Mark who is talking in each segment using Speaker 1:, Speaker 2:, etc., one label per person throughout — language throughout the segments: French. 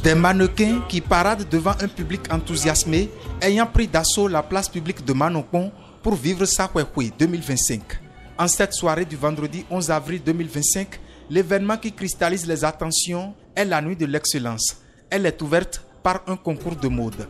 Speaker 1: Des mannequins qui paradent devant un public enthousiasmé ayant pris d'assaut la place publique de Manokon pour vivre Sakwekwe 2025. En cette soirée du vendredi 11 avril 2025, l'événement qui cristallise les attentions est la nuit de l'excellence. Elle est ouverte par un concours de mode.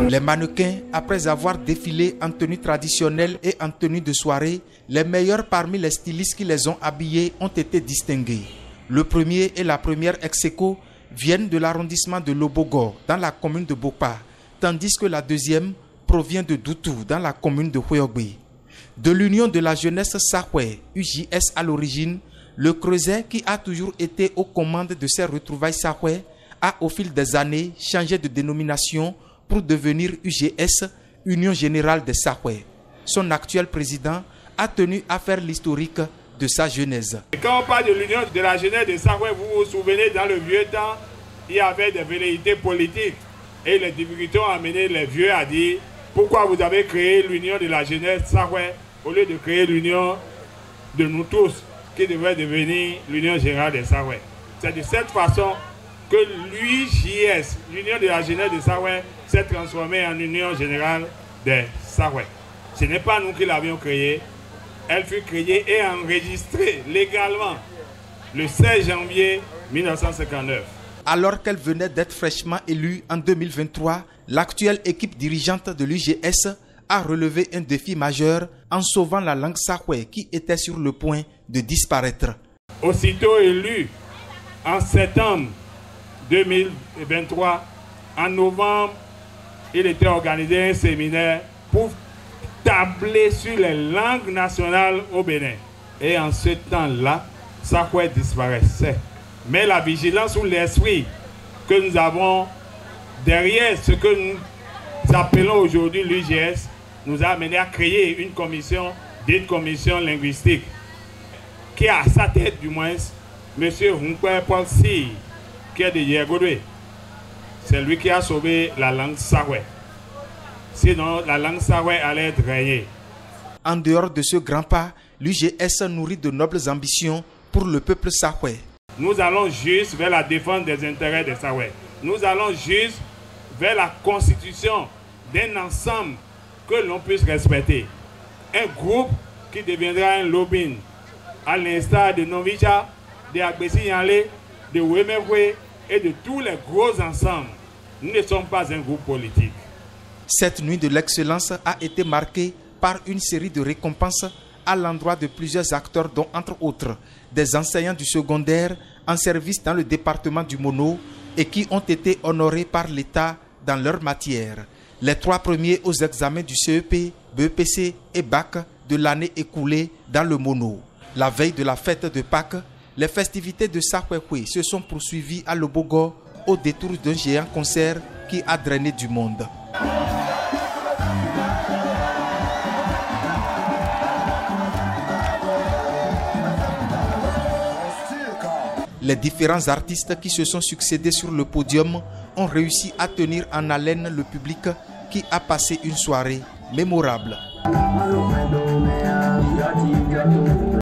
Speaker 1: Les mannequins, après avoir défilé en tenue traditionnelle et en tenue de soirée, les meilleurs parmi les stylistes qui les ont habillés ont été distingués. Le premier et la première ex-aequo viennent de l'arrondissement de Lobogo, dans la commune de Bopa, tandis que la deuxième provient de Doutou, dans la commune de Houéogbe. De l'Union de la jeunesse Sahwe, UJS à l'origine, le Creuset, qui a toujours été aux commandes de ces retrouvailles Sahwe, a au fil des années changé de dénomination pour devenir UGS, Union Générale des Sahwe. Son actuel président a tenu à faire l'historique de sa genèse.
Speaker 2: Et quand on parle de l'Union de la jeunesse des Sahwe, vous vous souvenez, dans le vieux temps, il y avait des velléités politiques. Et les difficultés ont amené les vieux à dire pourquoi vous avez créé l'Union de la jeunesse Sahwe au lieu de créer l'Union de nous tous, qui devrait devenir l'Union Générale des Sahwe. C'est de cette façon que l'UJS, l'Union de la jeunesse des Sahwe, s'est transformée en Union Générale des Sahwe. Ce n'est pas nous qui l'avions créée. Elle fut créée et enregistrée légalement le 16 janvier 1959.
Speaker 1: Alors qu'elle venait d'être fraîchement élue en 2023, l'actuelle équipe dirigeante de l'UGS a relevé un défi majeur en sauvant la langue sahwe qui était sur le point de disparaître.
Speaker 2: Aussitôt élu en septembre 2023, en novembre, il était organisé un séminaire pour tabler sur les langues nationales au Bénin. Et en ce temps-là, Sahwe disparaissait. Mais la vigilance ou l'esprit que nous avons derrière ce que nous appelons aujourd'hui l'UGS nous a amené à créer une commission, dite commission linguistique, qui a à sa tête du moins M. Hunkwe Paul Si, qui est de Yegodwe. C'est lui qui a sauvé la langue sahwe. Sinon, la langue sahwe allait être rayée.
Speaker 1: En dehors de ce grand pas, l'UGS nourrit de nobles ambitions pour le peuple sahwe.
Speaker 2: Nous allons juste vers la défense des intérêts des Sahwe. Nous allons juste vers la constitution d'un ensemble que l'on puisse respecter. Un groupe qui deviendra un lobbying, à l'instar de Novicha, de Agbesi Yale, de Wemekwe et de tous les gros ensembles. Nous ne sommes pas un groupe politique.
Speaker 1: Cette nuit de l'excellence a été marquée par une série de récompenses à l'endroit de plusieurs acteurs, dont entre autres des enseignants du secondaire en service dans le département du Mono et qui ont été honorés par l'État dans leur matière. Les 3 premiers aux examens du CEP, BEPC et BAC de l'année écoulée dans le Mono. La veille de la fête de Pâques, les festivités de Sakwekwe se sont poursuivies à Lobogo au détour d'un géant concert qui a drainé du monde. Les différents artistes qui se sont succédés sur le podium ont réussi à tenir en haleine le public qui a passé une soirée mémorable.